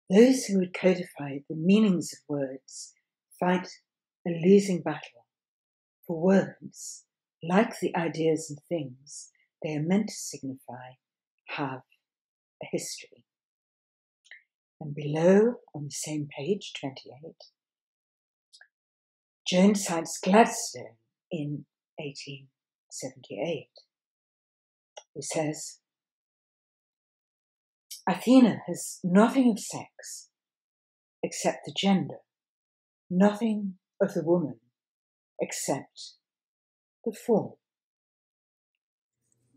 Those who would codify the meanings of words fight a losing battle, for words, like the ideas and things they are meant to signify, have a history. And below, on the same page, 28, Joan cites Gladstone in 1878, who says, Athena has nothing of sex except the gender, nothing of the woman except the form.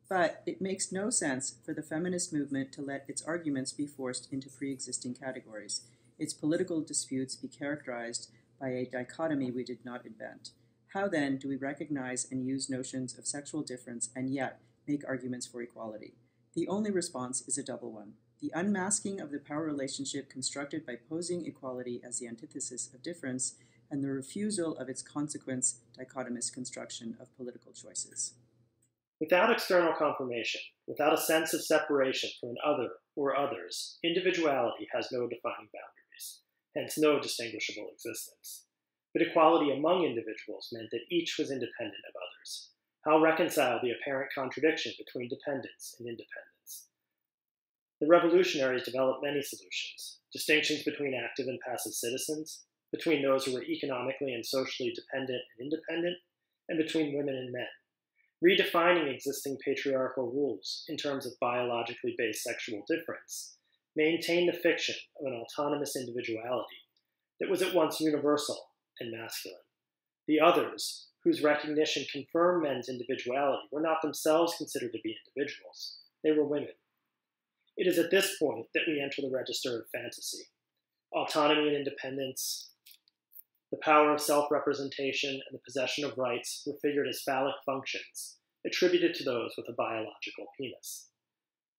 But it makes no sense for the feminist movement to let its arguments be forced into pre-existing categories, its political disputes be characterized by a dichotomy we did not invent. How then do we recognize and use notions of sexual difference and yet make arguments for equality? The only response is a double one: the unmasking of the power relationship constructed by posing equality as the antithesis of difference, and the refusal of its consequence dichotomous construction of political choices. Without external confirmation, without a sense of separation from an other or others, individuality has no defining boundaries, hence no distinguishable existence. But equality among individuals meant that each was independent of others. How reconcile the apparent contradiction between dependence and independence? The revolutionaries developed many solutions: distinctions between active and passive citizens, between those who were economically and socially dependent and independent, and between women and men, redefining existing patriarchal rules in terms of biologically based sexual difference, maintained the fiction of an autonomous individuality that was at once universal and masculine. The others, whose recognition confirmed men's individuality, were not themselves considered to be individuals. They were women. It is at this point that we enter the register of fantasy. Autonomy and independence, the power of self-representation, and the possession of rights were figured as phallic functions, attributed to those with a biological penis.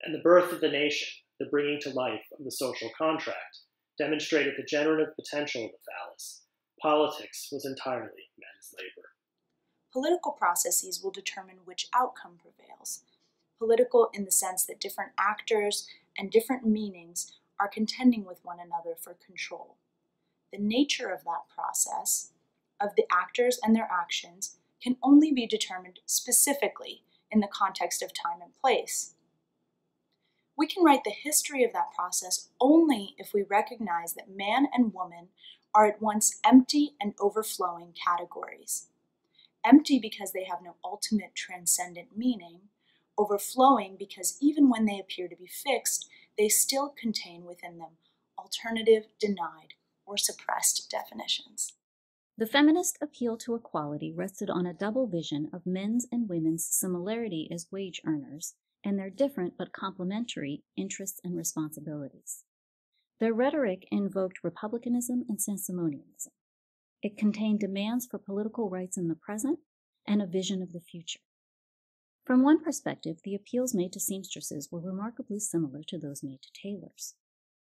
And the birth of the nation, the bringing to life of the social contract, demonstrated the generative potential of the phallus. Politics was entirely men's labor. Political processes will determine which outcome prevails. Political in the sense that different actors and different meanings are contending with one another for control. The nature of that process, of the actors and their actions, can only be determined specifically in the context of time and place. We can write the history of that process only if we recognize that man and woman are at once empty and overflowing categories. Empty because they have no ultimate transcendent meaning, overflowing because even when they appear to be fixed, they still contain within them alternative, denied, or suppressed definitions. The feminist appeal to equality rested on a double vision of men's and women's similarity as wage earners and their different but complementary interests and responsibilities. Their rhetoric invoked republicanism and sanctimonianism. It contained demands for political rights in the present and a vision of the future. From one perspective, the appeals made to seamstresses were remarkably similar to those made to tailors.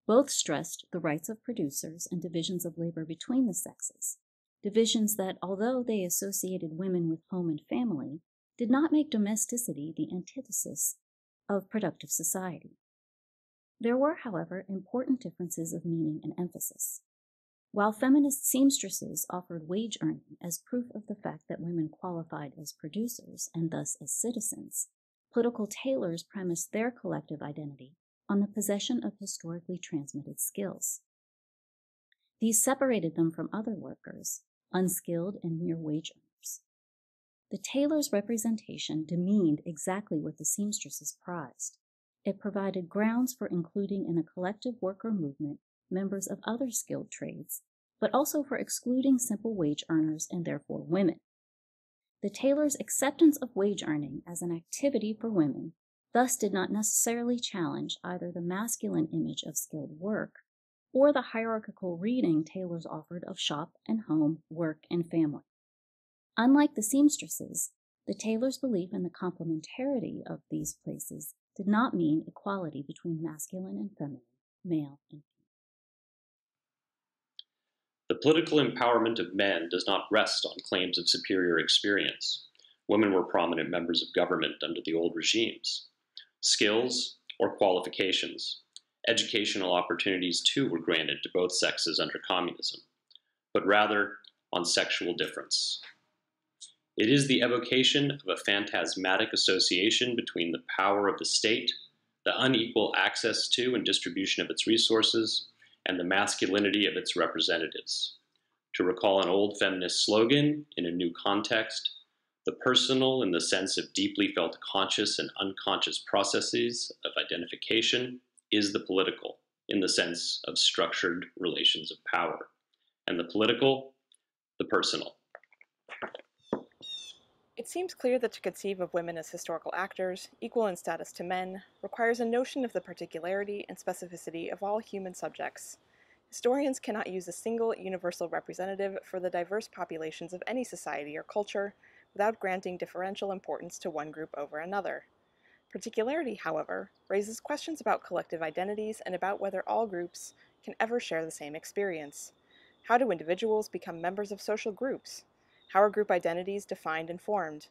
Both stressed the rights of producers and divisions of labor between the sexes, divisions that, although they associated women with home and family, did not make domesticity the antithesis of productive society. There were, however, important differences of meaning and emphasis. While feminist seamstresses offered wage earning as proof of the fact that women qualified as producers and thus as citizens, political tailors premised their collective identity on the possession of historically transmitted skills. These separated them from other workers, unskilled and mere wage earners. The tailor's representation demeaned exactly what the seamstresses prized. It provided grounds for including in a collective worker movement members of other skilled trades, but also for excluding simple wage earners and therefore women. The tailor's acceptance of wage earning as an activity for women thus did not necessarily challenge either the masculine image of skilled work or the hierarchical reading tailors offered of shop and home, work, and family. Unlike the seamstresses, the tailor's belief in the complementarity of these places did not mean equality between masculine and feminine, male and female. The political empowerment of men does not rest on claims of superior experience. Women were prominent members of government under the old regimes. Skills or qualifications, Educational opportunities too were granted to both sexes under communism, but rather on sexual difference. It is the evocation of a phantasmatic association between the power of the state, the unequal access to and distribution of its resources, and the masculinity of its representatives. To recall an old feminist slogan in a new context, the personal in the sense of deeply felt conscious and unconscious processes of identification is the political in the sense of structured relations of power, and the political, the personal. It seems clear that to conceive of women as historical actors, equal in status to men, requires a notion of the particularity and specificity of all human subjects. Historians cannot use a single universal representative for the diverse populations of any society or culture without granting differential importance to one group over another. Particularity, however, raises questions about collective identities and about whether all groups can ever share the same experience. How do individuals become members of social groups? How are group identities defined and formed?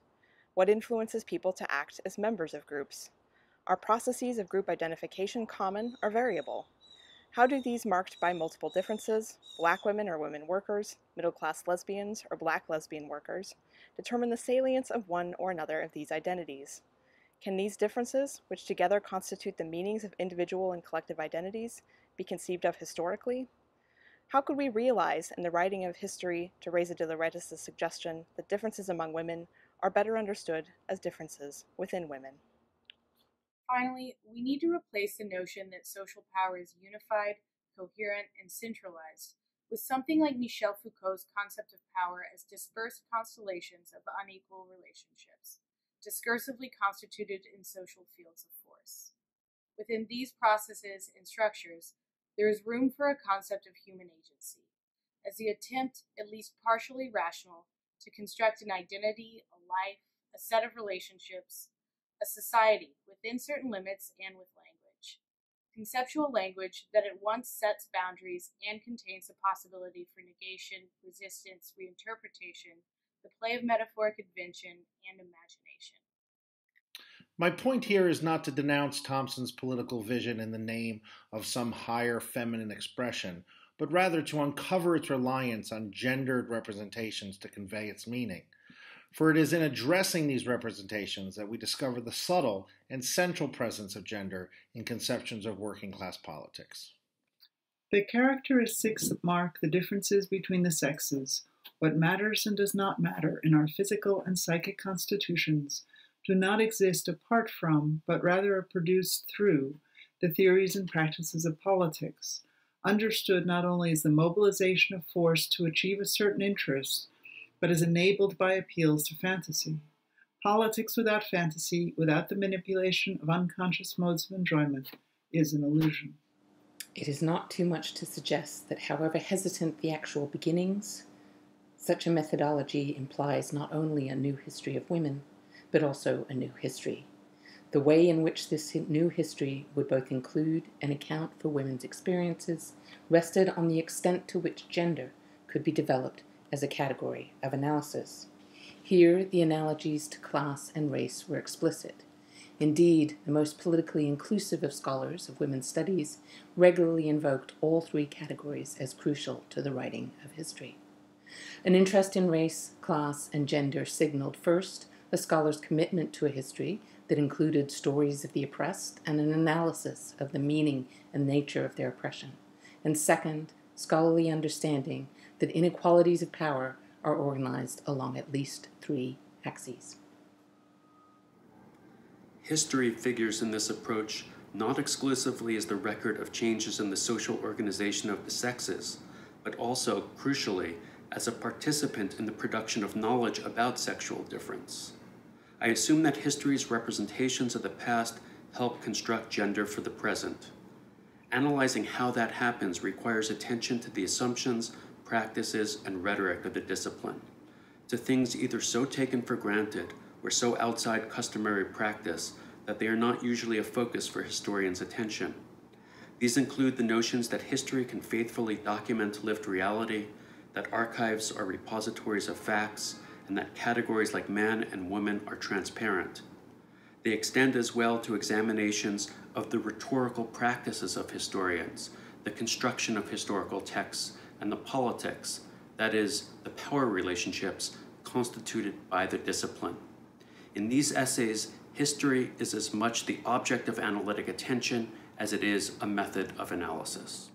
What influences people to act as members of groups? Are processes of group identification common or variable? How do these marked by multiple differences, Black women or women workers, middle-class lesbians or Black lesbian workers, determine the salience of one or another of these identities? Can these differences, which together constitute the meanings of individual and collective identities, be conceived of historically? How could we realize in the writing of history Teresa de Loretas' suggestion that differences among women are better understood as differences within women? Finally, we need to replace the notion that social power is unified, coherent, and centralized with something like Michel Foucault's concept of power as dispersed constellations of unequal relationships, discursively constituted in social fields of force. Within these processes and structures, there is room for a concept of human agency, as the attempt, at least partially rational, to construct an identity, a life, a set of relationships, a society within certain limits and with language. Conceptual language that at once sets boundaries and contains the possibility for negation, resistance, reinterpretation, the play of metaphoric invention, and imagination. My point here is not to denounce Thompson's political vision in the name of some higher feminine expression, but rather to uncover its reliance on gendered representations to convey its meaning. For it is in addressing these representations that we discover the subtle and central presence of gender in conceptions of working-class politics. The characteristics that mark the differences between the sexes, what matters and does not matter in our physical and psychic constitutions, do not exist apart from, but rather are produced through, the theories and practices of politics, understood not only as the mobilization of force to achieve a certain interest, but is enabled by appeals to fantasy. Politics without fantasy, without the manipulation of unconscious modes of enjoyment, is an illusion. It is not too much to suggest that however hesitant the actual beginnings, such a methodology implies not only a new history of women, but also a new history. The way in which this new history would both include and account for women's experiences rested on the extent to which gender could be developed as a category of analysis. Here, the analogies to class and race were explicit. Indeed, the most politically inclusive of scholars of women's studies regularly invoked all three categories as crucial to the writing of history. An interest in race, class, and gender signaled first the scholar's commitment to a history that included stories of the oppressed and an analysis of the meaning and nature of their oppression. And second, scholarly understanding that inequalities of power are organized along at least three axes. History figures in this approach not exclusively as the record of changes in the social organization of the sexes, but also, crucially, as a participant in the production of knowledge about sexual difference. I assume that history's representations of the past help construct gender for the present. Analyzing how that happens requires attention to the assumptions, practices, and rhetoric of the discipline, to things either so taken for granted or so outside customary practice that they are not usually a focus for historians' attention. These include the notions that history can faithfully document lived reality, that archives are repositories of facts, and that categories like man and woman are transparent. They extend as well to examinations of the rhetorical practices of historians, the construction of historical texts, and the politics, that is, the power relationships constituted by the discipline. In these essays, history is as much the object of analytic attention as it is a method of analysis.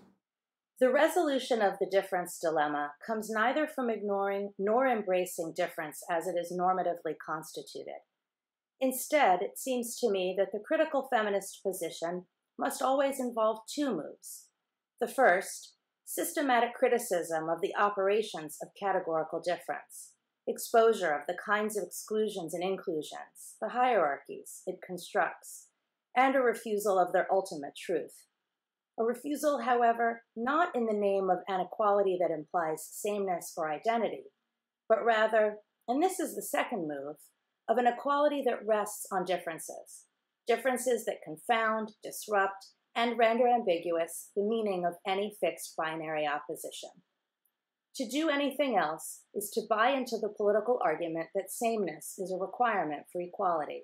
The resolution of the difference dilemma comes neither from ignoring nor embracing difference as it is normatively constituted. Instead, it seems to me that the critical feminist position must always involve two moves. The first, systematic criticism of the operations of categorical difference, exposure of the kinds of exclusions and inclusions, the hierarchies it constructs, and a refusal of their ultimate truth. A refusal, however, not in the name of an equality that implies sameness or identity, but rather, and this is the second move, of an equality that rests on differences, differences that confound, disrupt, and render ambiguous the meaning of any fixed binary opposition. To do anything else is to buy into the political argument that sameness is a requirement for equality,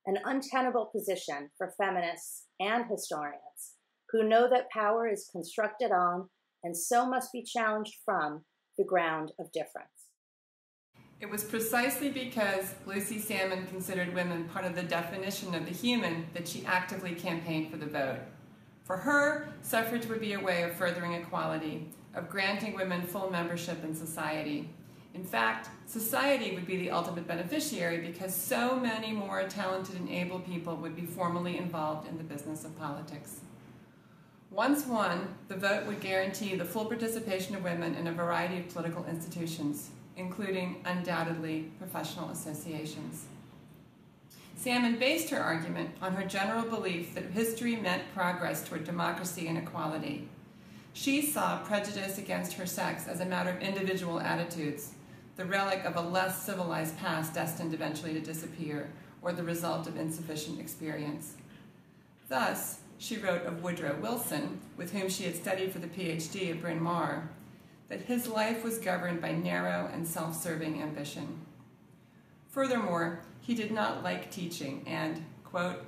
an untenable position for feminists and historians who know that power is constructed on and so must be challenged from the ground of difference. It was precisely because Lucy Salmon considered women part of the definition of the human that she actively campaigned for the vote. For her, suffrage would be a way of furthering equality, of granting women full membership in society. In fact, society would be the ultimate beneficiary because so many more talented and able people would be formally involved in the business of politics. Once won, the vote would guarantee the full participation of women in a variety of political institutions, including, undoubtedly, professional associations. Salmon based her argument on her general belief that history meant progress toward democracy and equality. She saw prejudice against her sex as a matter of individual attitudes, the relic of a less civilized past destined eventually to disappear, or the result of insufficient experience. Thus, she wrote of Woodrow Wilson, with whom she had studied for the PhD at Bryn Mawr, that his life was governed by narrow and self-serving ambition. Furthermore, he did not like teaching and, quote,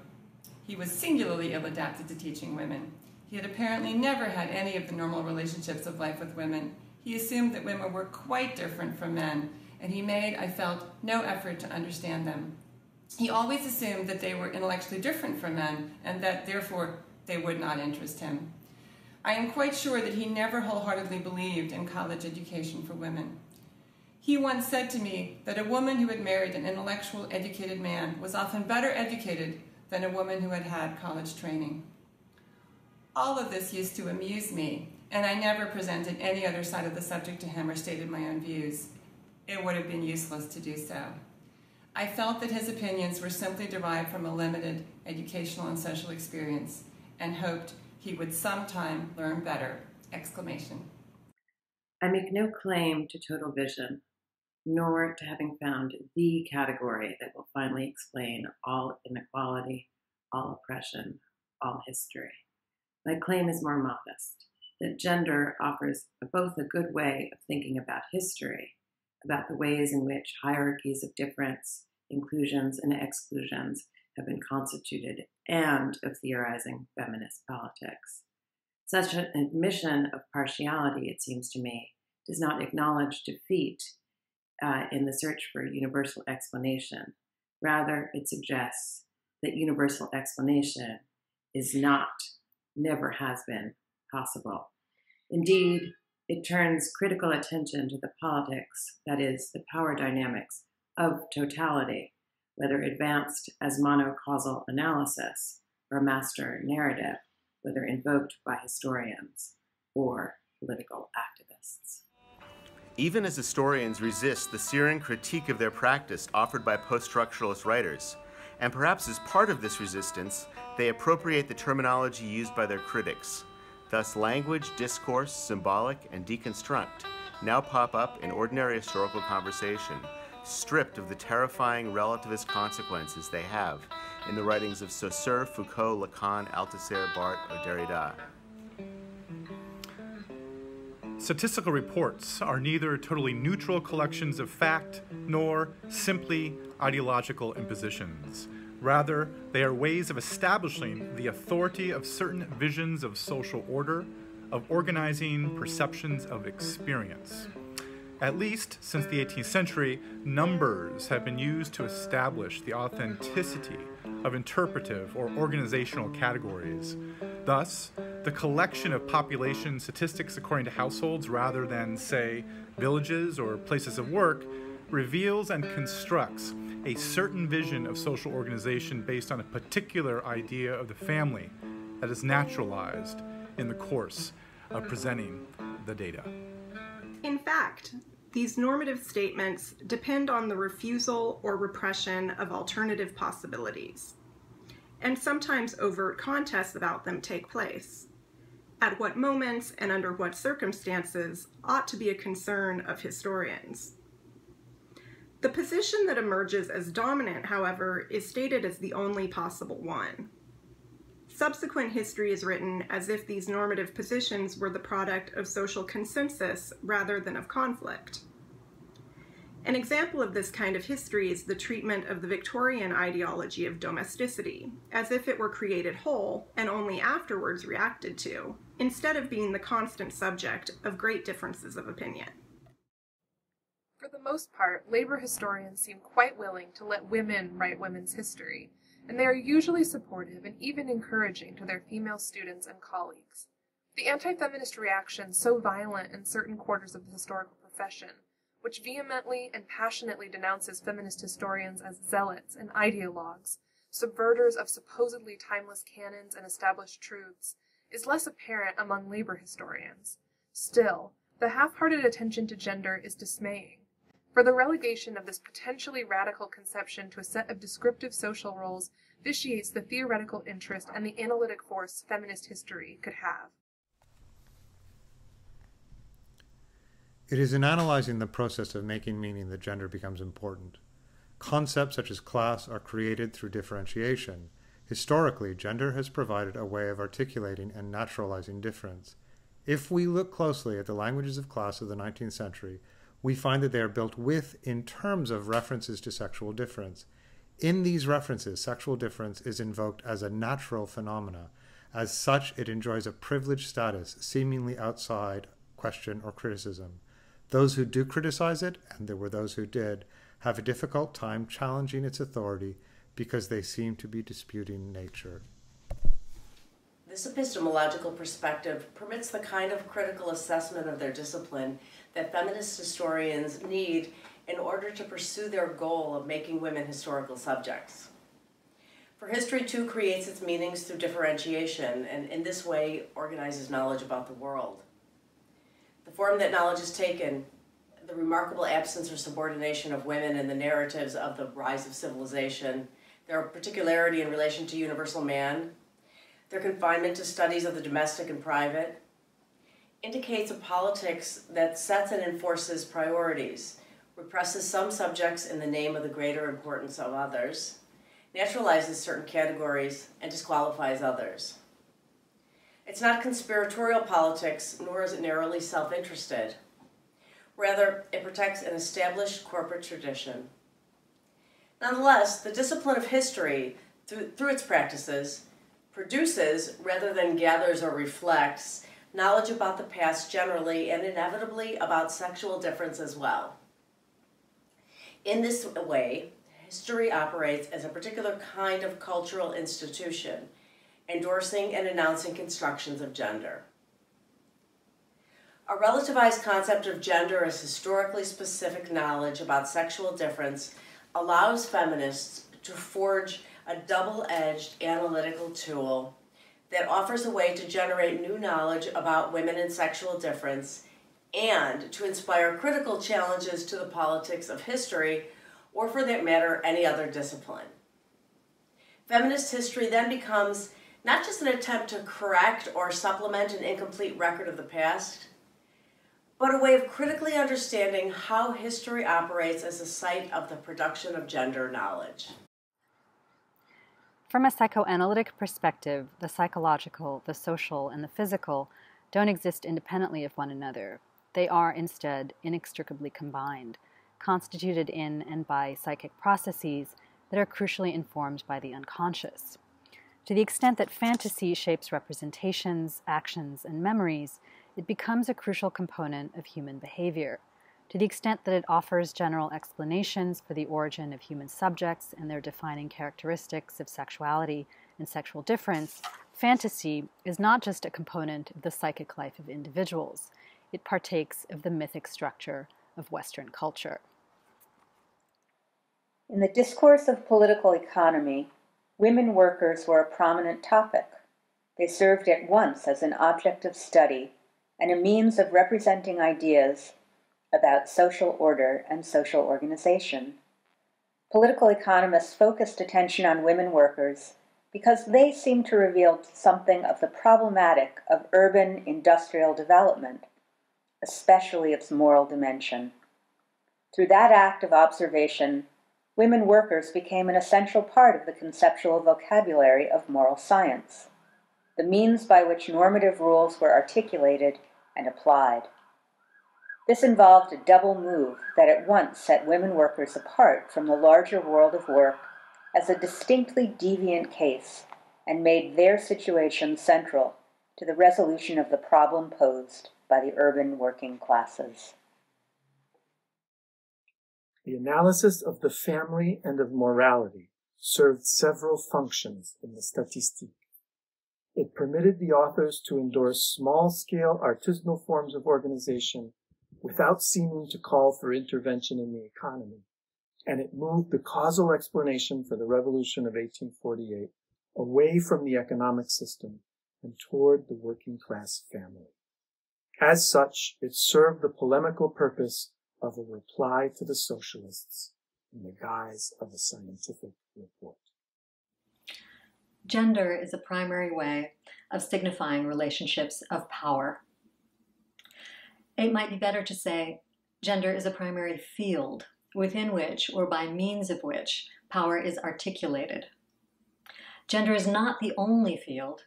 he was singularly ill-adapted to teaching women. He had apparently never had any of the normal relationships of life with women. He assumed that women were quite different from men, and he made, I felt, no effort to understand them. He always assumed that they were intellectually different from men, and that, therefore, they would not interest him. I am quite sure that he never wholeheartedly believed in college education for women. He once said to me that a woman who had married an intellectual, educated man was often better educated than a woman who had had college training. All of this used to amuse me, and I never presented any other side of the subject to him or stated my own views. It would have been useless to do so. I felt that his opinions were simply derived from a limited educational and social experience, and hoped he would sometime learn better! Exclamation. I make no claim to total vision, nor to having found the category that will finally explain all inequality, all oppression, all history. My claim is more modest, that gender offers both a good way of thinking about history, about the ways in which hierarchies of difference, inclusions, and exclusions have been constituted, and of theorizing feminist politics. Such an admission of partiality, it seems to me, does not acknowledge defeat in the search for universal explanation. Rather, it suggests that universal explanation is not, never has been, possible. Indeed, it turns critical attention to the politics, that is, the power dynamics of totality, whether advanced as monocausal analysis or master narrative, whether invoked by historians or political activists. Even as historians resist the searing critique of their practice offered by post-structuralist writers, and perhaps as part of this resistance, they appropriate the terminology used by their critics. Thus, language, discourse, symbolic, and deconstruct now pop up in ordinary historical conversation, stripped of the terrifying relativist consequences they have in the writings of Saussure, Foucault, Lacan, Althusser, Barthes, or Derrida. Statistical reports are neither totally neutral collections of fact nor simply ideological impositions. Rather, they are ways of establishing the authority of certain visions of social order, of organizing perceptions of experience. At least since the 18th century, numbers have been used to establish the authenticity of interpretive or organizational categories. Thus, the collection of population statistics according to households rather than, say, villages or places of work reveals and constructs a certain vision of social organization based on a particular idea of the family that is naturalized in the course of presenting the data. In fact, these normative statements depend on the refusal or repression of alternative possibilities, and sometimes overt contests about them take place. At what moments and under what circumstances ought to be a concern of historians. The position that emerges as dominant, however, is stated as the only possible one. Subsequent history is written as if these normative positions were the product of social consensus rather than of conflict. An example of this kind of history is the treatment of the Victorian ideology of domesticity, as if it were created whole and only afterwards reacted to, instead of being the constant subject of great differences of opinion. For the most part, labor historians seem quite willing to let women write women's history, and they are usually supportive and even encouraging to their female students and colleagues. The anti-feminist reaction so violent in certain quarters of the historical profession, which vehemently and passionately denounces feminist historians as zealots and ideologues, subverters of supposedly timeless canons and established truths, is less apparent among labor historians. Still, the half-hearted attention to gender is dismaying. For the relegation of this potentially radical conception to a set of descriptive social roles vitiates the theoretical interest and the analytic force feminist history could have. It is in analyzing the process of making meaning that gender becomes important. Concepts such as class are created through differentiation. Historically, gender has provided a way of articulating and naturalizing difference. If we look closely at the languages of class of the 19th century, we find that they are built with in terms of references to sexual difference. In these references, sexual difference is invoked as a natural phenomena. As such, it enjoys a privileged status, seemingly outside question or criticism. Those who do criticize it, and there were those who did, have a difficult time challenging its authority because they seem to be disputing nature. This epistemological perspective permits the kind of critical assessment of their discipline that feminist historians need in order to pursue their goal of making women historical subjects. For history, too, creates its meanings through differentiation, and in this way organizes knowledge about the world. The form that knowledge has taken, the remarkable absence or subordination of women in the narratives of the rise of civilization, their particularity in relation to universal man, their confinement to studies of the domestic and private, indicates a politics that sets and enforces priorities, represses some subjects in the name of the greater importance of others, naturalizes certain categories, and disqualifies others. It's not conspiratorial politics, nor is it narrowly self-interested. Rather, it protects an established corporate tradition. Nonetheless, the discipline of history, through its practices, produces, rather than gathers or reflects, knowledge about the past generally and inevitably about sexual difference as well. In this way, history operates as a particular kind of cultural institution, endorsing and announcing constructions of gender. A relativized concept of gender as historically specific knowledge about sexual difference allows feminists to forge a double-edged analytical tool that offers a way to generate new knowledge about women and sexual difference and to inspire critical challenges to the politics of history, or for that matter, any other discipline. Feminist history then becomes not just an attempt to correct or supplement an incomplete record of the past, but a way of critically understanding how history operates as a site of the production of gender knowledge. From a psychoanalytic perspective, the psychological, the social, and the physical don't exist independently of one another. They are instead inextricably combined, constituted in and by psychic processes that are crucially informed by the unconscious. To the extent that fantasy shapes representations, actions, and memories, it becomes a crucial component of human behavior. To the extent that it offers general explanations for the origin of human subjects and their defining characteristics of sexuality and sexual difference, fantasy is not just a component of the psychic life of individuals. It partakes of the mythic structure of Western culture. In the discourse of political economy, women workers were a prominent topic. They served at once as an object of study and a means of representing ideas about social order and social organization. Political economists focused attention on women workers because they seemed to reveal something of the problematic of urban industrial development, especially its moral dimension. Through that act of observation, women workers became an essential part of the conceptual vocabulary of moral science, the means by which normative rules were articulated and applied. This involved a double move that at once set women workers apart from the larger world of work as a distinctly deviant case and made their situation central to the resolution of the problem posed by the urban working classes. The analysis of the family and of morality served several functions in the statistique. It permitted the authors to endorse small-scale artisanal forms of organization without seeming to call for intervention in the economy, and it moved the causal explanation for the Revolution of 1848 away from the economic system and toward the working-class family. As such, it served the polemical purpose of a reply to the socialists in the guise of a scientific report. Gender is a primary way of signifying relationships of power. It might be better to say gender is a primary field within which, or by means of which, power is articulated. Gender is not the only field,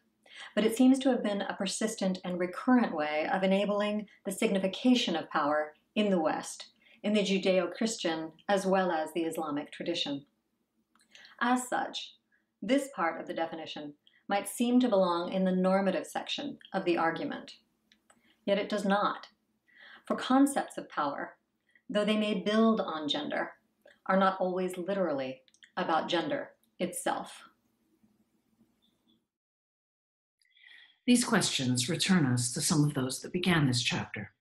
but it seems to have been a persistent and recurrent way of enabling the signification of power in the West, in the Judeo-Christian as well as the Islamic tradition. As such, this part of the definition might seem to belong in the normative section of the argument. Yet it does not. For concepts of power, though they may build on gender, are not always literally about gender itself. These questions return us to some of those that began this chapter.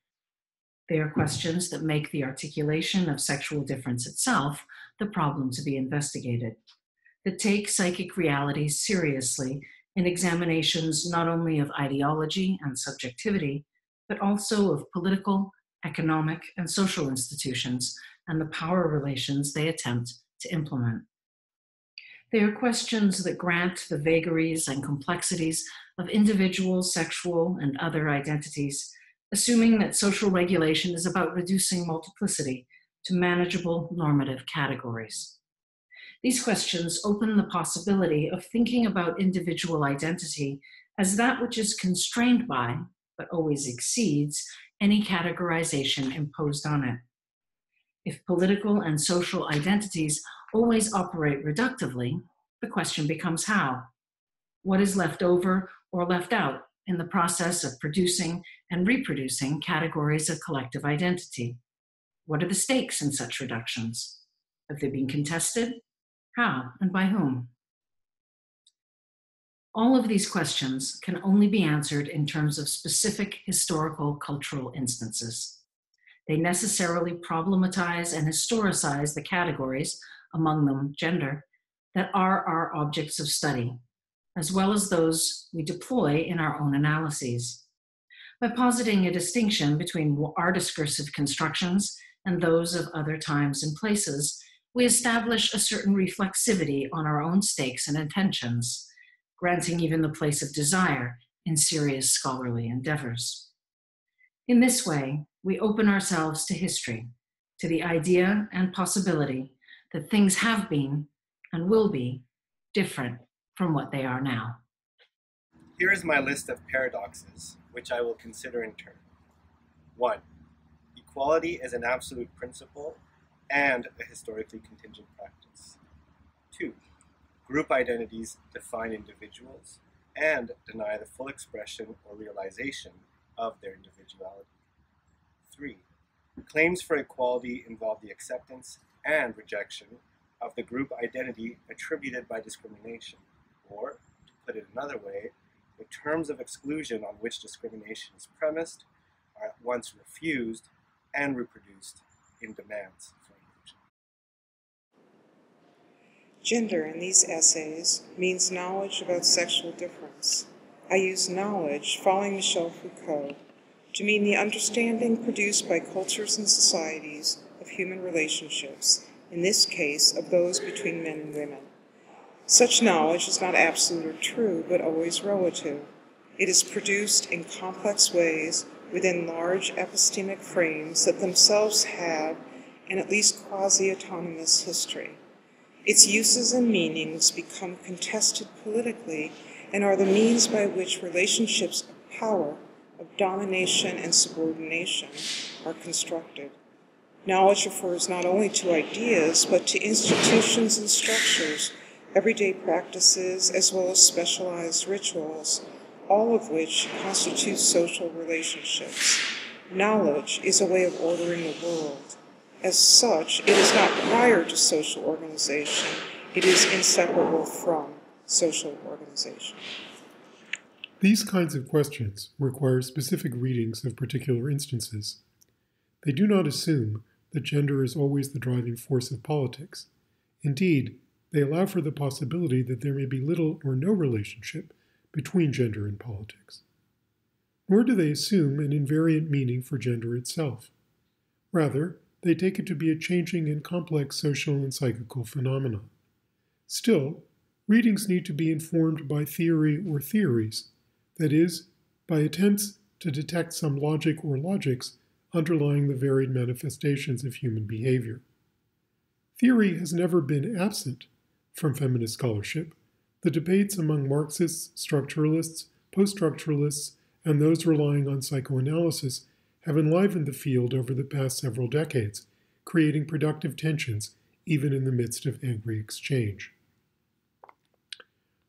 They are questions that make the articulation of sexual difference itself the problem to be investigated, that take psychic realities seriously in examinations not only of ideology and subjectivity, but also of political, economic, and social institutions and the power relations they attempt to implement. They are questions that grant the vagaries and complexities of individual, sexual, and other identities, assuming that social regulation is about reducing multiplicity to manageable normative categories. These questions open the possibility of thinking about individual identity as that which is constrained by, but always exceeds, any categorization imposed on it. If political and social identities always operate reductively, the question becomes how. What is left over or left out in the process of producing and reproducing categories of collective identity? What are the stakes in such reductions? Have they been contested? How and by whom? All of these questions can only be answered in terms of specific historical cultural instances. They necessarily problematize and historicize the categories, among them gender, that are our objects of study, as well as those we deploy in our own analyses. By positing a distinction between our discursive constructions and those of other times and places, we establish a certain reflexivity on our own stakes and intentions, granting even the place of desire in serious scholarly endeavors. In this way, we open ourselves to history, to the idea and possibility that things have been and will be different from what they are now. Here is my list of paradoxes, which I will consider in turn. 1. Equality is an absolute principle and a historically contingent practice. 2. Group identities define individuals and deny the full expression or realization of their individuality. 3. Claims for equality involve the acceptance and rejection of the group identity attributed by discrimination, or, to put it another way, the terms of exclusion on which discrimination is premised are at once refused and reproduced in demands for inclusion. Gender in these essays means knowledge about sexual difference. I use knowledge, following Michel Foucault, to mean the understanding produced by cultures and societies of human relationships, in this case of those between men and women. Such knowledge is not absolute or true, but always relative. It is produced in complex ways within large epistemic frames that themselves have an at least quasi-autonomous history. Its uses and meanings become contested politically and are the means by which relationships of power, of domination and subordination are constructed. Knowledge refers not only to ideas, but to institutions and structures, everyday practices, as well as specialized rituals, all of which constitute social relationships. Knowledge is a way of ordering the world. As such, it is not prior to social organization. It is inseparable from social organization. These kinds of questions require specific readings of particular instances. They do not assume that gender is always the driving force of politics. Indeed, they allow for the possibility that there may be little or no relationship between gender and politics. Nor do they assume an invariant meaning for gender itself. Rather, they take it to be a changing and complex social and psychical phenomenon. Still, readings need to be informed by theory or theories, that is, by attempts to detect some logic or logics underlying the varied manifestations of human behavior. Theory has never been absent from feminist scholarship. The debates among Marxists, structuralists, post-structuralists, and those relying on psychoanalysis have enlivened the field over the past several decades, creating productive tensions even in the midst of angry exchange.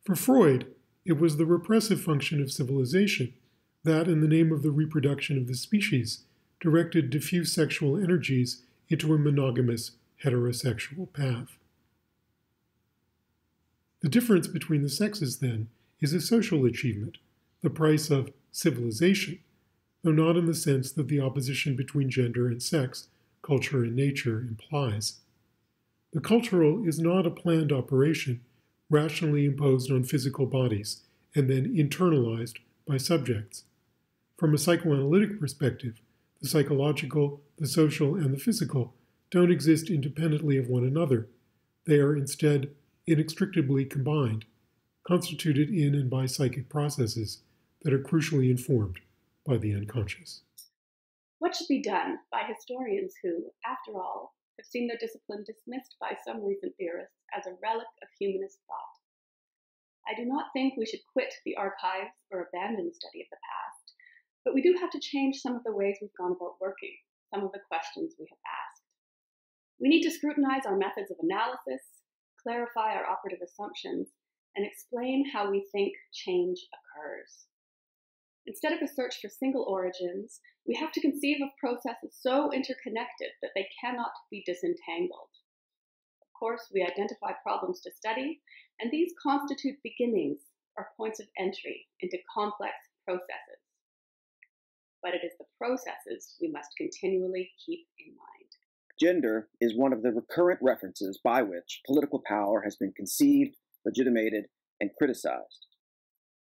For Freud, it was the repressive function of civilization that, in the name of the reproduction of the species, directed diffuse sexual energies into a monogamous heterosexual path. The difference between the sexes, then, is a social achievement, the price of civilization, though not in the sense that the opposition between gender and sex, culture and nature implies. The cultural is not a planned operation, rationally imposed on physical bodies and then internalized by subjects. From a psychoanalytic perspective, the psychological, the social, and the physical don't exist independently of one another. They are instead inextricably combined, constituted in and by psychic processes that are crucially informed by the unconscious. What should be done by historians who, after all, have seen their discipline dismissed by some recent theorists as a relic of humanist thought? I do not think we should quit the archives or abandon the study of the past, but we do have to change some of the ways we've gone about working, some of the questions we have asked. We need to scrutinize our methods of analysis, clarify our operative assumptions, and explain how we think change occurs. Instead of a search for single origins, we have to conceive of processes so interconnected that they cannot be disentangled. Of course, we identify problems to study, and these constitute beginnings or points of entry into complex processes. But it is the processes we must continually keep in mind. Gender is one of the recurrent references by which political power has been conceived, legitimated, and criticized.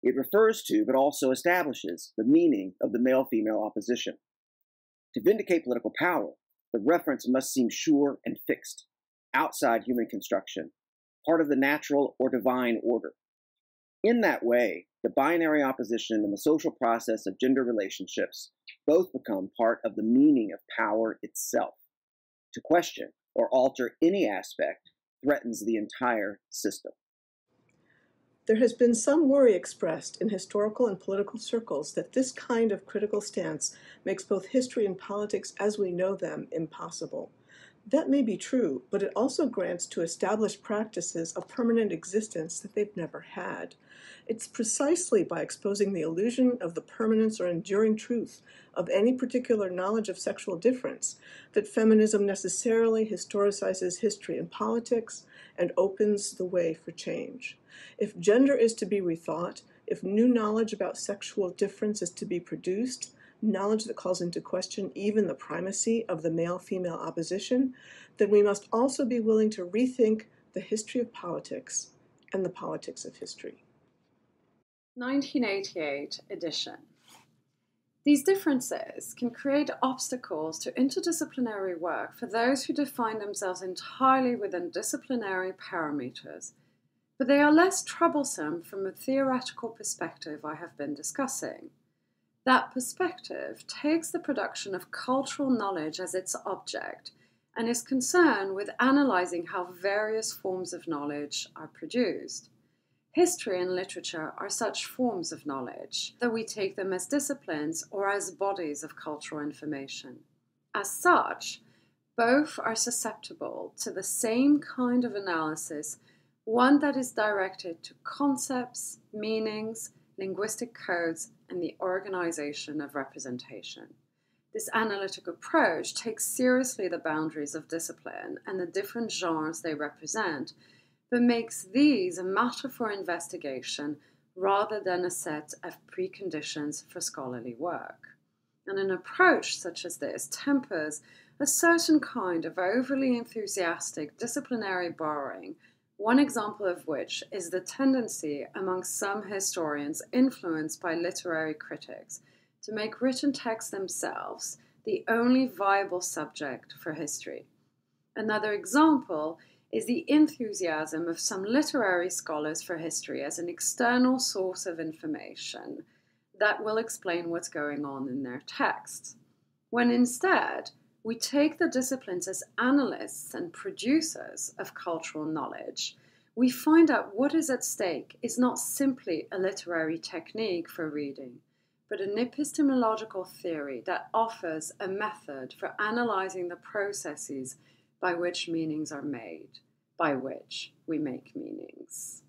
It refers to, but also establishes, the meaning of the male-female opposition. To vindicate political power, the reference must seem sure and fixed, outside human construction, part of the natural or divine order. In that way, the binary opposition and the social process of gender relationships both become part of the meaning of power itself. To question or alter any aspect threatens the entire system. There has been some worry expressed in historical and political circles that this kind of critical stance makes both history and politics as we know them impossible. That may be true, but it also grants to established practices a permanent existence that they've never had. It's precisely by exposing the illusion of the permanence or enduring truth of any particular knowledge of sexual difference that feminism necessarily historicizes history and politics and opens the way for change. If gender is to be rethought, if new knowledge about sexual difference is to be produced, knowledge that calls into question even the primacy of the male-female opposition, then we must also be willing to rethink the history of politics and the politics of history. 1988 edition. These differences can create obstacles to interdisciplinary work for those who define themselves entirely within disciplinary parameters, but they are less troublesome from a theoretical perspective I have been discussing. That perspective takes the production of cultural knowledge as its object and is concerned with analyzing how various forms of knowledge are produced. History and literature are such forms of knowledge, that we take them as disciplines or as bodies of cultural information. As such, both are susceptible to the same kind of analysis, one that is directed to concepts, meanings, linguistic codes, and the organization of representation. This analytic approach takes seriously the boundaries of discipline and the different genres they represent, but makes these a matter for investigation rather than a set of preconditions for scholarly work. And an approach such as this tempers a certain kind of overly enthusiastic disciplinary borrowing, one example of which is the tendency among some historians influenced by literary critics to make written texts themselves the only viable subject for history. Another example is the enthusiasm of some literary scholars for history as an external source of information that will explain what's going on in their texts, when instead we take the disciplines as analysts and producers of cultural knowledge. We find out what is at stake is not simply a literary technique for reading, but an epistemological theory that offers a method for analyzing the processes by which meanings are made, by which we make meanings.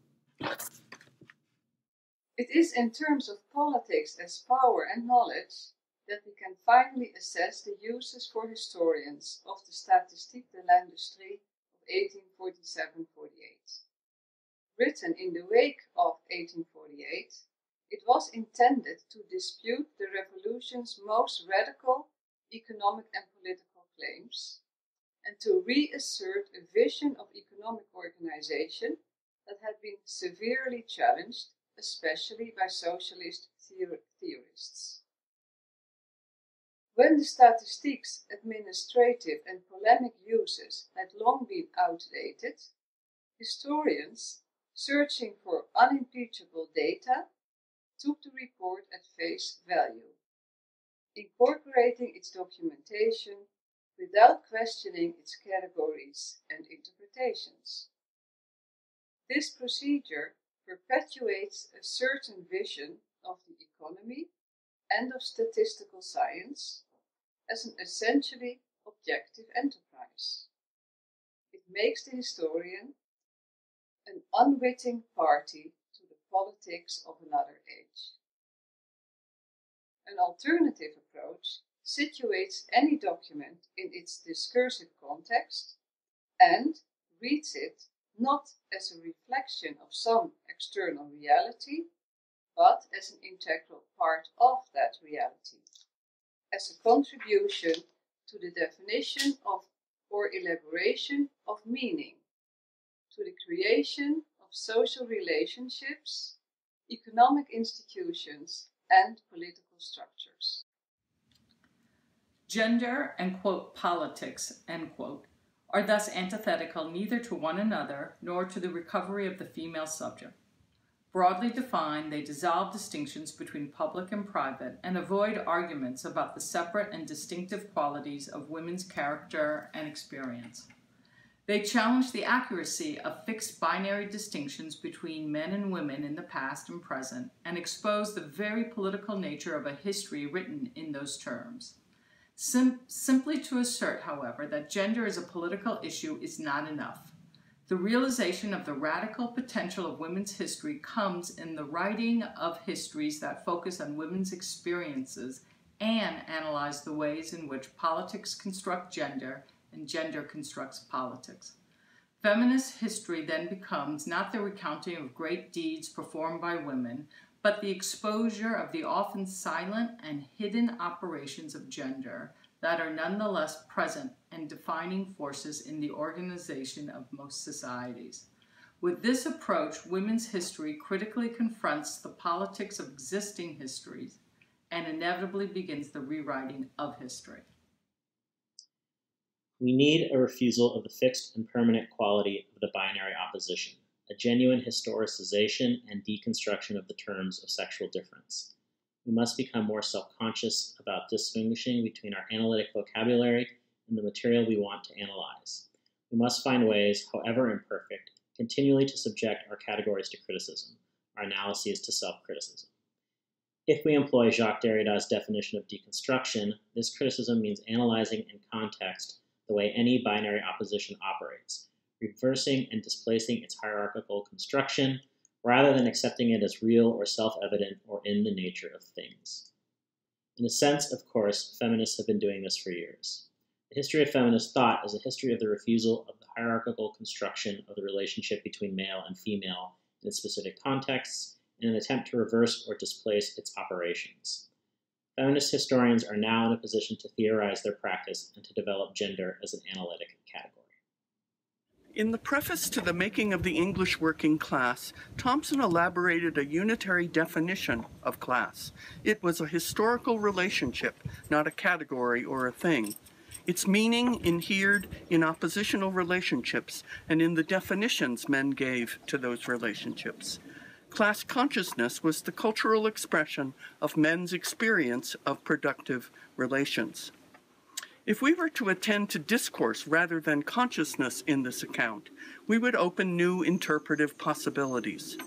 It is in terms of politics as power and knowledge that we can finally assess the uses for historians of the Statistique de l'Industrie of 1847-48. Written in the wake of 1848, it was intended to dispute the revolution's most radical economic and political claims, and to reassert a vision of economic organization that had been severely challenged, especially by socialist theorists. When the Statistique's administrative and polemic uses had long been outdated, historians, searching for unimpeachable data, took the report at face value, incorporating its documentation without questioning its categories and interpretations. This procedure perpetuates a certain vision of the economy and of statistical science as an essentially objective enterprise. It makes the historian an unwitting party to the politics of another age. An alternative approach situates any document in its discursive context and reads it not as a reflection of some external reality, but as an integral part of that reality, as a contribution to the definition of or elaboration of meaning, to the creation of social relationships, economic institutions, and political structures. Gender and, quote, politics, end quote, are thus antithetical neither to one another nor to the recovery of the female subject. Broadly defined, they dissolve distinctions between public and private and avoid arguments about the separate and distinctive qualities of women's character and experience. They challenge the accuracy of fixed binary distinctions between men and women in the past and present and expose the very political nature of a history written in those terms. Simply to assert, however, that gender is a political issue is not enough. The realization of the radical potential of women's history comes in the writing of histories that focus on women's experiences and analyze the ways in which politics construct gender and gender constructs politics. Feminist history then becomes not the recounting of great deeds performed by women, but the exposure of the often silent and hidden operations of gender that are nonetheless present and defining forces in the organization of most societies. With this approach, women's history critically confronts the politics of existing histories and inevitably begins the rewriting of history. We need a refusal of the fixed and permanent quality of the binary opposition, a genuine historicization and deconstruction of the terms of sexual difference. We must become more self-conscious about distinguishing between our analytic vocabulary and the material we want to analyze. We must find ways, however imperfect, continually to subject our categories to criticism, our analyses to self-criticism. If we employ Jacques Derrida's definition of deconstruction, this criticism means analyzing in context the way any binary opposition operates, reversing and displacing its hierarchical construction, rather than accepting it as real or self-evident or in the nature of things. In a sense, of course, feminists have been doing this for years. The history of feminist thought is a history of the refusal of the hierarchical construction of the relationship between male and female in its specific contexts, in an attempt to reverse or displace its operations. Feminist historians are now in a position to theorize their practice and to develop gender as an analytic category. In the preface to The Making of the English Working Class, Thompson elaborated a unitary definition of class. It was a historical relationship, not a category or a thing. Its meaning inhered in oppositional relationships and in the definitions men gave to those relationships. Class consciousness was the cultural expression of men's experience of productive relations. If we were to attend to discourse rather than consciousness in this account, we would open new interpretive possibilities.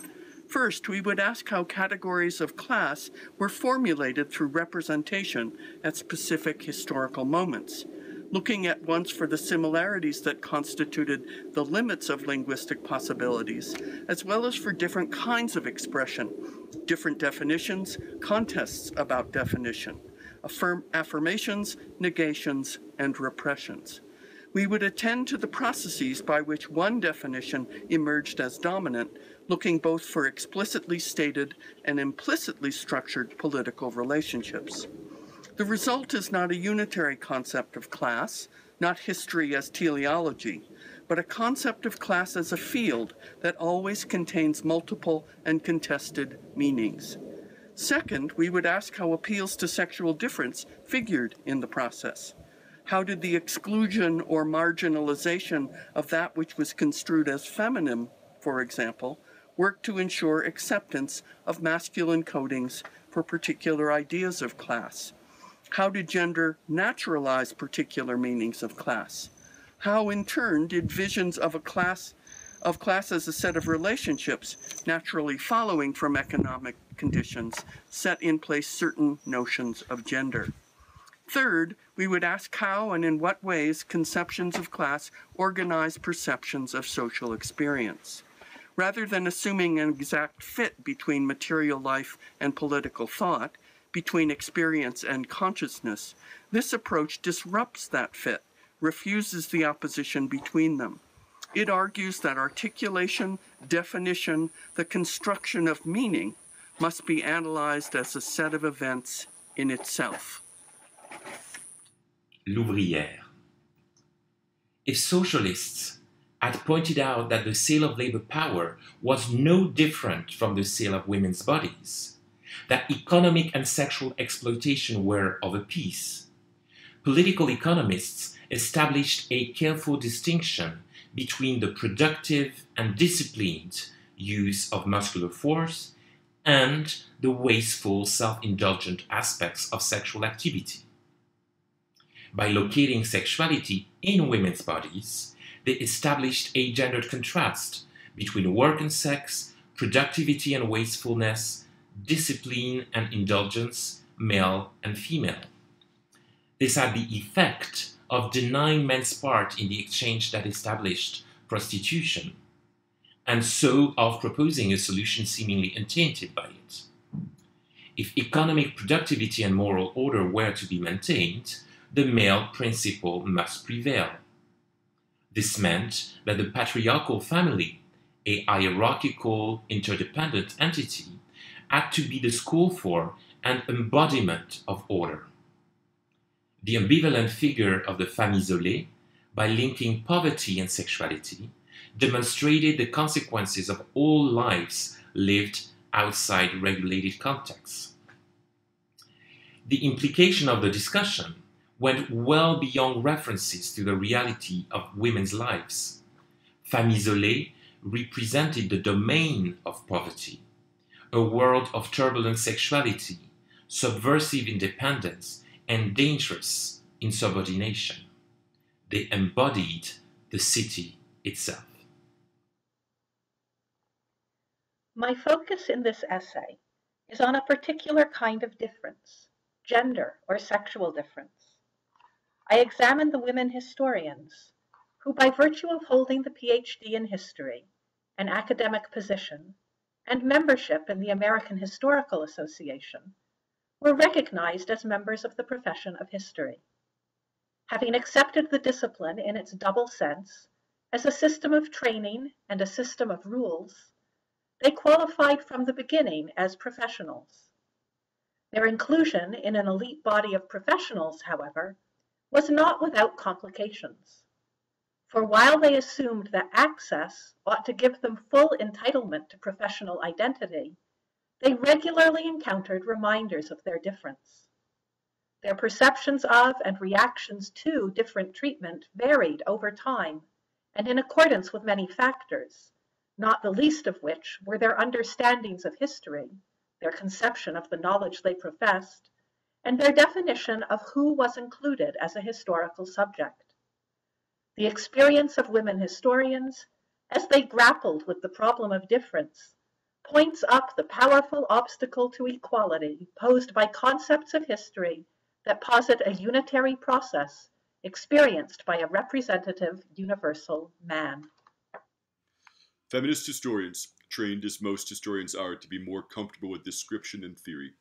First, we would ask how categories of class were formulated through representation at specific historical moments, looking at once for the similarities that constituted the limits of linguistic possibilities, as well as for different kinds of expression, different definitions, contests about definition, affirmations, negations, and repressions. We would attend to the processes by which one definition emerged as dominant, looking both for explicitly stated and implicitly structured political relationships. The result is not a unitary concept of class, not history as teleology, but a concept of class as a field that always contains multiple and contested meanings. Second, we would ask how appeals to sexual difference figured in the process. How did the exclusion or marginalization of that which was construed as feminine, for example, work to ensure acceptance of masculine codings for particular ideas of class? How did gender naturalize particular meanings of class? How, in turn, did visions of class as a set of relationships, naturally following from economic conditions, set in place certain notions of gender? Third, we would ask how and in what ways conceptions of class organize perceptions of social experience. Rather than assuming an exact fit between material life and political thought, between experience and consciousness, this approach disrupts that fit, refuses the opposition between them. It argues that articulation, definition, the construction of meaning must be analyzed as a set of events in itself. L'ouvrière. If socialists had pointed out that the sale of labor power was no different from the sale of women's bodies, that economic and sexual exploitation were of a piece, political economists established a careful distinction between the productive and disciplined use of muscular force and the wasteful, self-indulgent aspects of sexual activity. By locating sexuality in women's bodies, they established a gendered contrast between work and sex, productivity and wastefulness, discipline and indulgence, male and female. This had the effect of denying men's part in the exchange that established prostitution, and so of proposing a solution seemingly untainted by it. If economic productivity and moral order were to be maintained, the male principle must prevail. This meant that the patriarchal family, a hierarchical, interdependent entity, had to be the school for and embodiment of order. The ambivalent figure of the femme isolée, by linking poverty and sexuality, demonstrated the consequences of all lives lived outside regulated contexts. The implication of the discussion went well beyond references to the reality of women's lives. Femme isolée represented the domain of poverty, a world of turbulent sexuality, subversive independence, and dangerous insubordination. They embodied the city itself. My focus in this essay is on a particular kind of difference, gender or sexual difference. I examine the women historians who, by virtue of holding the PhD in history, an academic position, and membership in the American Historical Association, were recognized as members of the profession of history. Having accepted the discipline in its double sense, as a system of training and a system of rules, they qualified from the beginning as professionals. Their inclusion in an elite body of professionals, however, was not without complications. For while they assumed that access ought to give them full entitlement to professional identity, they regularly encountered reminders of their difference. Their perceptions of and reactions to different treatment varied over time and in accordance with many factors, not the least of which were their understandings of history, their conception of the knowledge they professed, and their definition of who was included as a historical subject. The experience of women historians, as they grappled with the problem of difference, points up the powerful obstacle to equality posed by concepts of history that posit a unitary process experienced by a representative universal man. Feminist historians, trained as most historians are to be more comfortable with description and theory,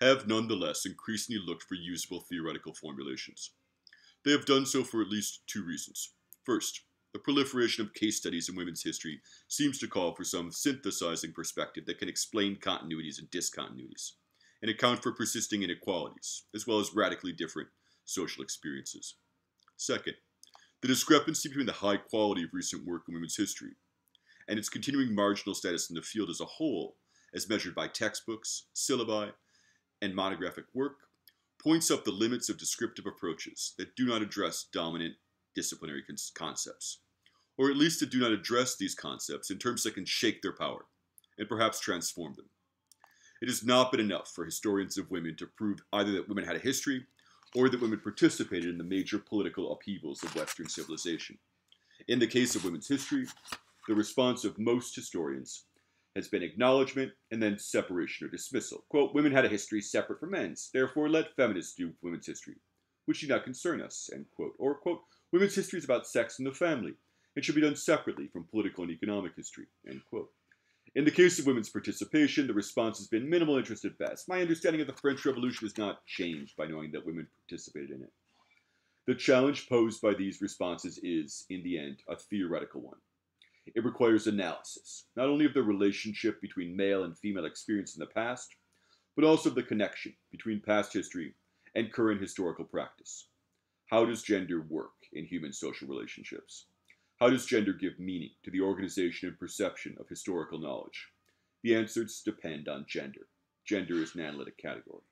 have nonetheless increasingly looked for usable theoretical formulations. They have done so for at least two reasons. First, the proliferation of case studies in women's history seems to call for some synthesizing perspective that can explain continuities and discontinuities, and account for persisting inequalities, as well as radically different social experiences. Second, the discrepancy between the high quality of recent work in women's history and its continuing marginal status in the field as a whole, as measured by textbooks, syllabi, and monographic work, points up the limits of descriptive approaches that do not address dominant disciplinary concepts, or at least that do not address these concepts in terms that can shake their power, and perhaps transform them. It has not been enough for historians of women to prove either that women had a history, or that women participated in the major political upheavals of Western civilization. In the case of women's history, the response of most historians has been acknowledgement and then separation or dismissal. Quote, women had a history separate from men's, therefore let feminists do women's history, which do not concern us, end quote. Or, quote, women's history is about sex and the family, and should be done separately from political and economic history, end quote. In the case of women's participation, the response has been minimal interest at best. My understanding of the French Revolution has not changed by knowing that women participated in it. The challenge posed by these responses is, in the end, a theoretical one. It requires analysis, not only of the relationship between male and female experience in the past, but also of the connection between past history and current historical practice. How does gender work in human social relationships? How does gender give meaning to the organization and perception of historical knowledge? The answers depend on gender. Gender is an analytic category.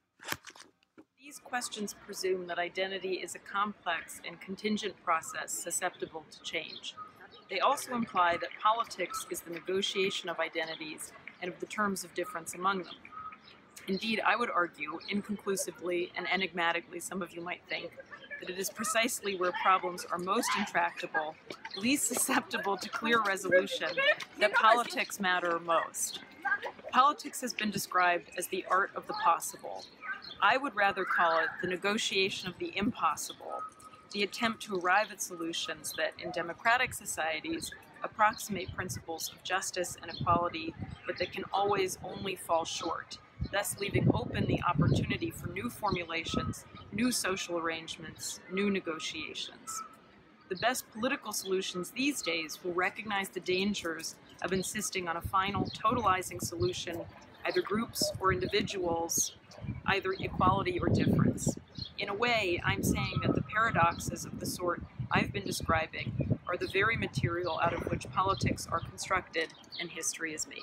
These questions presume that identity is a complex and contingent process susceptible to change. They also imply that politics is the negotiation of identities and of the terms of difference among them. Indeed, I would argue, inconclusively and enigmatically, some of you might think, that it is precisely where problems are most intractable, least susceptible to clear resolution, that politics matter most. Politics has been described as the art of the possible. I would rather call it the negotiation of the impossible, the attempt to arrive at solutions that, in democratic societies, approximate principles of justice and equality, but that can always only fall short, thus leaving open the opportunity for new formulations, new social arrangements, new negotiations. The best political solutions these days will recognize the dangers of insisting on a final, totalizing solution, either groups or individuals, either equality or difference. In a way, I'm saying that the paradoxes of the sort I've been describing are the very material out of which politics are constructed and history is made.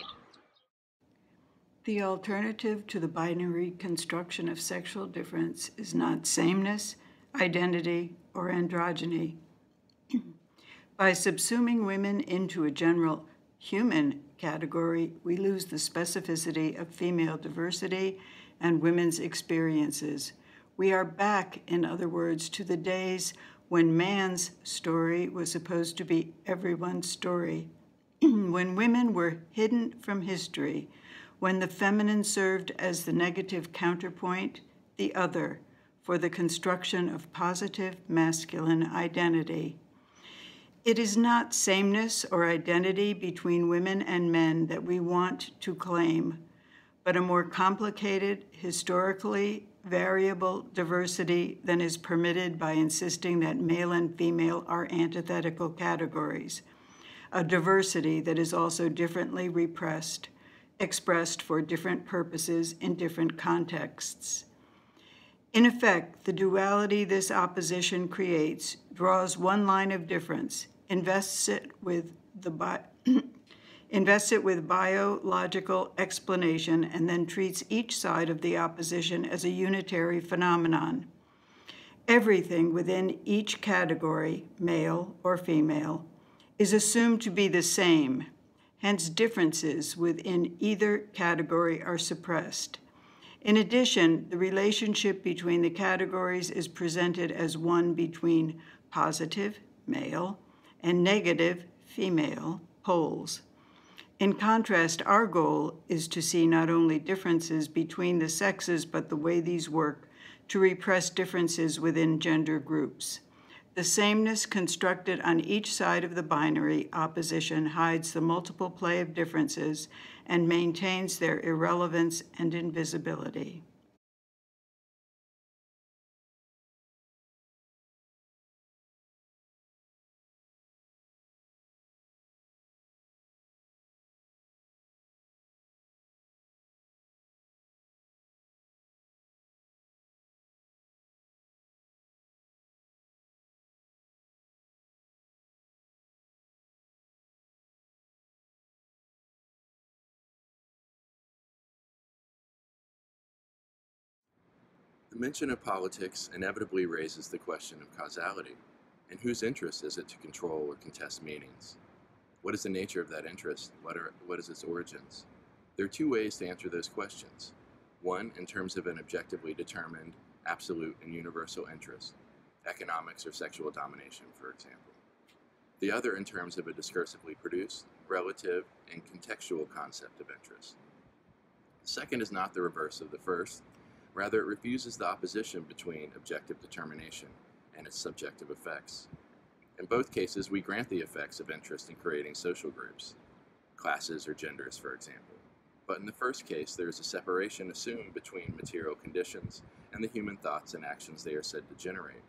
The alternative to the binary construction of sexual difference is not sameness, identity, or androgyny. By subsuming women into a general human category, we lose the specificity of female diversity and women's experiences. We are back, in other words, to the days when man's story was supposed to be everyone's story, when women were hidden from history, when the feminine served as the negative counterpoint, the other, for the construction of positive masculine identity. It is not sameness or identity between women and men that we want to claim, but a more complicated, historically variable diversity than is permitted by insisting that male and female are antithetical categories, a diversity that is also differently repressed, expressed for different purposes in different contexts. In effect, the duality this opposition creates draws one line of difference, invests it with biological explanation, and then treats each side of the opposition as a unitary phenomenon. Everything within each category, male or female, is assumed to be the same. Hence, differences within either category are suppressed. In addition, the relationship between the categories is presented as one between positive, male, and negative, female, poles. In contrast, our goal is to see not only differences between the sexes, but the way these work to repress differences within gender groups. The sameness constructed on each side of the binary opposition hides the multiple play of differences and maintains their irrelevance and invisibility. The mention of politics inevitably raises the question of causality, and whose interest is it to control or contest meanings? What is the nature of that interest? What is its origins? There are two ways to answer those questions. One, in terms of an objectively determined, absolute and universal interest, economics or sexual domination, for example. The other in terms of a discursively produced, relative, and contextual concept of interest. The second is not the reverse of the first. Rather, it refuses the opposition between objective determination and its subjective effects. In both cases, we grant the effects of interest in creating social groups, classes or genders, for example. But in the first case, there is a separation assumed between material conditions and the human thoughts and actions they are said to generate.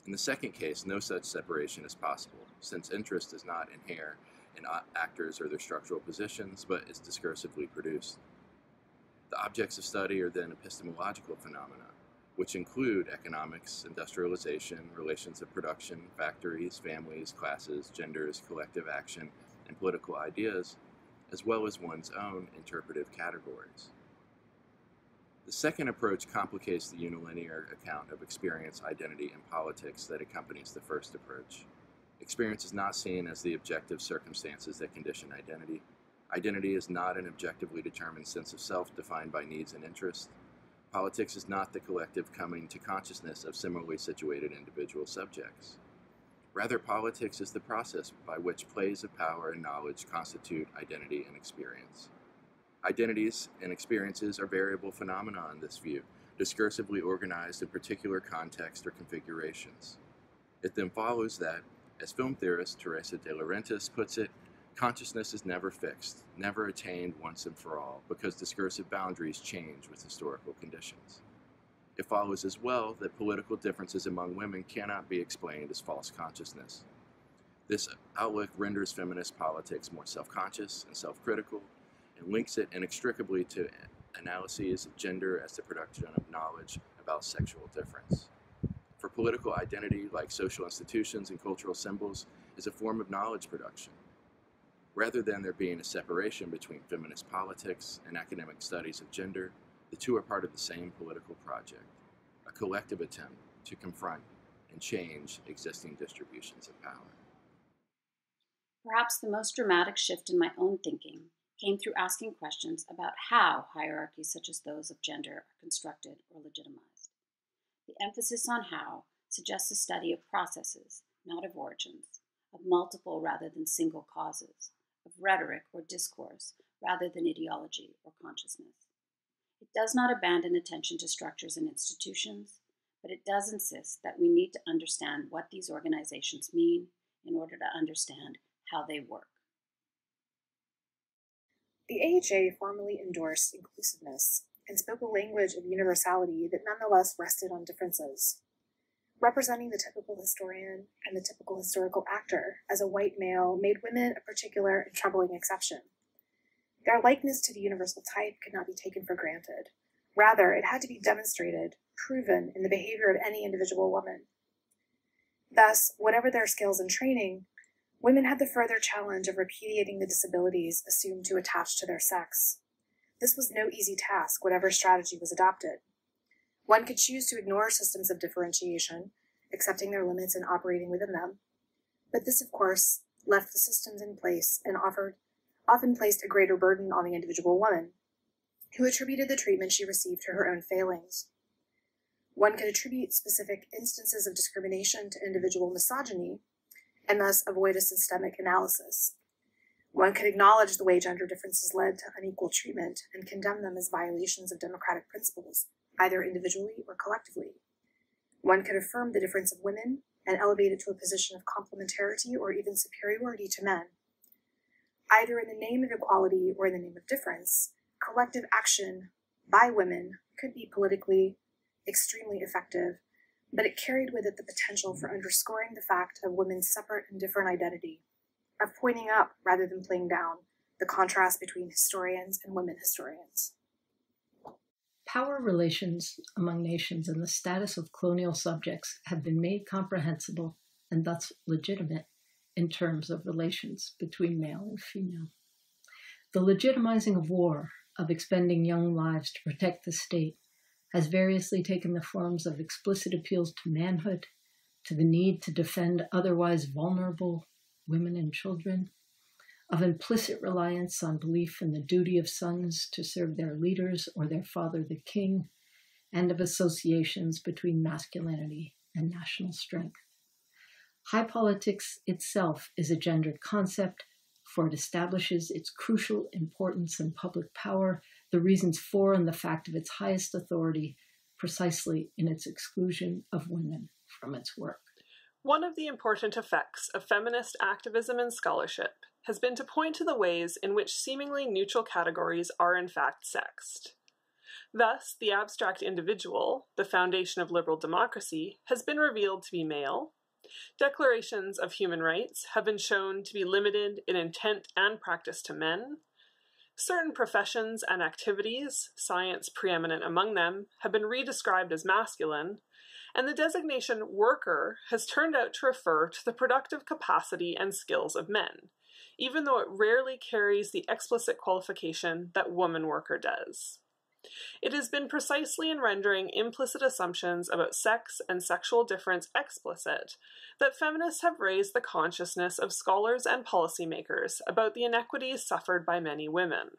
In the second case, no such separation is possible, since interest does not inhere in actors or their structural positions, but is discursively produced. The objects of study are then epistemological phenomena, which include economics, industrialization, relations of production, factories, families, classes, genders, collective action, and political ideas, as well as one's own interpretive categories. The second approach complicates the unilinear account of experience, identity, and politics that accompanies the first approach. Experience is not seen as the objective circumstances that condition identity. Identity is not an objectively determined sense of self defined by needs and interests. Politics is not the collective coming to consciousness of similarly situated individual subjects. Rather, politics is the process by which plays of power and knowledge constitute identity and experience. Identities and experiences are variable phenomena in this view, discursively organized in particular context or configurations. It then follows that, as film theorist Teresa de Laurentiis puts it, consciousness is never fixed, never attained once and for all, because discursive boundaries change with historical conditions. It follows as well that political differences among women cannot be explained as false consciousness. This outlook renders feminist politics more self-conscious and self-critical, and links it inextricably to analyses of gender as the production of knowledge about sexual difference. For political identity, like social institutions and cultural symbols, is a form of knowledge production. Rather than there being a separation between feminist politics and academic studies of gender, the two are part of the same political project, a collective attempt to confront and change existing distributions of power. Perhaps the most dramatic shift in my own thinking came through asking questions about how hierarchies such as those of gender are constructed or legitimized. The emphasis on how suggests a study of processes, not of origins, of multiple rather than single causes, of rhetoric or discourse rather than ideology or consciousness. It does not abandon attention to structures and institutions, but it does insist that we need to understand what these organizations mean in order to understand how they work. The AHA formally endorsed inclusiveness and spoke a language of universality that nonetheless rested on differences. Representing the typical historian and the typical historical actor as a white male made women a particular and troubling exception. Their likeness to the universal type could not be taken for granted. Rather, it had to be demonstrated, proven in the behavior of any individual woman. Thus, whatever their skills and training, women had the further challenge of repudiating the disabilities assumed to attach to their sex. This was no easy task, whatever strategy was adopted. One could choose to ignore systems of differentiation, accepting their limits and operating within them. But this, of course, left the systems in place and often placed a greater burden on the individual woman, who attributed the treatment she received to her own failings. One could attribute specific instances of discrimination to individual misogyny, and thus avoid a systemic analysis. One could acknowledge the way gender differences led to unequal treatment and condemn them as violations of democratic principles, either individually or collectively. One could affirm the difference of women and elevate it to a position of complementarity or even superiority to men. Either in the name of equality or in the name of difference, collective action by women could be politically extremely effective, but it carried with it the potential for underscoring the fact of women's separate and different identity, of pointing up rather than playing down the contrast between historians and women historians. Power relations among nations and the status of colonial subjects have been made comprehensible and thus legitimate in terms of relations between male and female. The legitimizing of war, of expending young lives to protect the state, has variously taken the forms of explicit appeals to manhood, to the need to defend otherwise vulnerable women and children, of implicit reliance on belief in the duty of sons to serve their leaders or their father the king, and of associations between masculinity and national strength. High politics itself is a gendered concept, for it establishes its crucial importance in public power, the reasons for and the fact of its highest authority, precisely in its exclusion of women from its work. One of the important effects of feminist activism and scholarship has been to point to the ways in which seemingly neutral categories are in fact sexed. Thus, the abstract individual, the foundation of liberal democracy, has been revealed to be male. Declarations of human rights have been shown to be limited in intent and practice to men. Certain professions and activities, science preeminent among them, have been redescribed as masculine, and the designation worker has turned out to refer to the productive capacity and skills of men, even though it rarely carries the explicit qualification that woman worker does. It has been precisely in rendering implicit assumptions about sex and sexual difference explicit that feminists have raised the consciousness of scholars and policymakers about the inequities suffered by many women.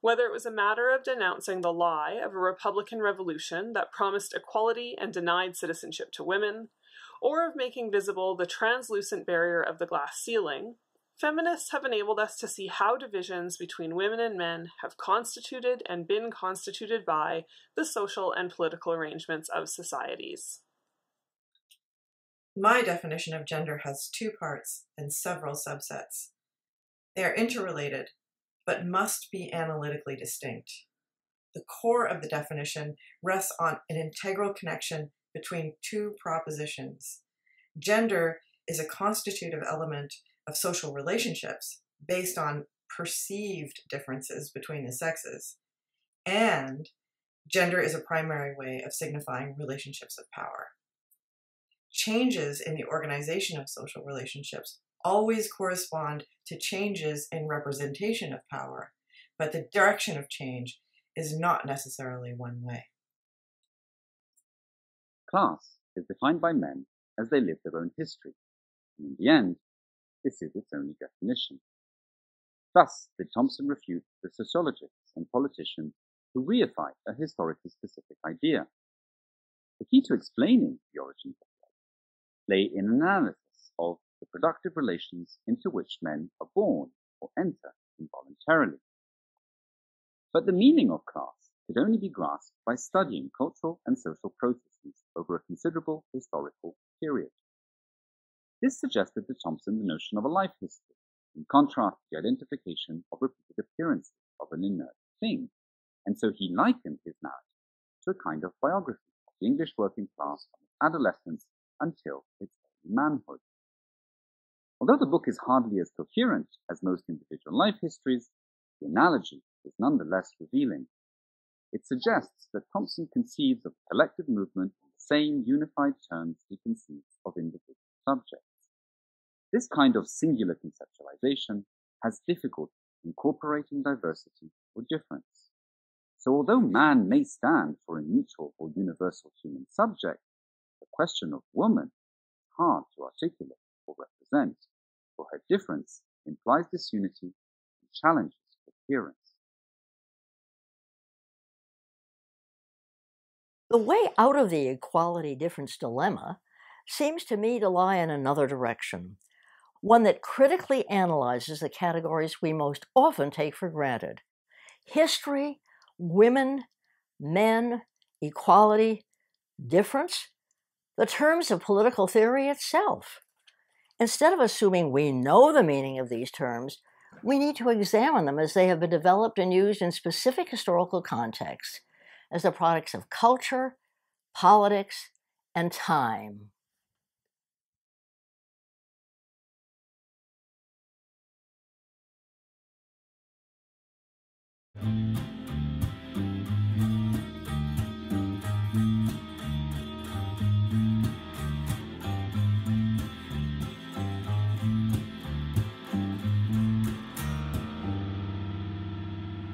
Whether it was a matter of denouncing the lie of a Republican revolution that promised equality and denied citizenship to women, or of making visible the translucent barrier of the glass ceiling, feminists have enabled us to see how divisions between women and men have constituted and been constituted by the social and political arrangements of societies. My definition of gender has two parts and several subsets. They are interrelated, but must be analytically distinct. The core of the definition rests on an integral connection between two propositions. Gender is a constitutive element of social relationships based on perceived differences between the sexes, and gender is a primary way of signifying relationships of power. Changes in the organization of social relationships always correspond to changes in representation of power, but the direction of change is not necessarily one way. Class is defined by men as they live their own history, and in the end, this is its only definition. Thus did Thompson refute the sociologists and politicians who reified a historically specific idea. The key to explaining the origins of life lay in an analysis of the productive relations into which men are born or enter involuntarily. But the meaning of class could only be grasped by studying cultural and social processes over a considerable historical period. This suggested to Thompson the notion of a life history, in contrast to the identification of repeated appearances of an inert thing, and so he likened his narrative to a kind of biography of the English working class from its adolescence until its early manhood. Although the book is hardly as coherent as most individual life histories, the analogy is nonetheless revealing. It suggests that Thompson conceives of the collective movement in the same unified terms he conceives of individual subjects. This kind of singular conceptualization has difficulty incorporating diversity or difference. So although man may stand for a neutral or universal human subject, the question of woman is hard to articulate or represent, for her difference implies disunity and challenges coherence. The way out of the equality difference dilemma seems to me to lie in another direction, one that critically analyzes the categories we most often take for granted: history, women, men, equality, difference, the terms of political theory itself. Instead of assuming we know the meaning of these terms, we need to examine them as they have been developed and used in specific historical contexts, as the products of culture, politics, and time.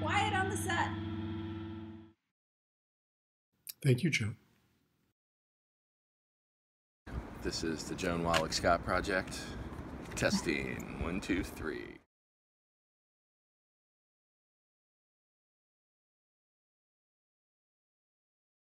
Quiet on the set. Thank you, Joan. This is the Joan Wallach Scott Project. Testing 1, 2, 3.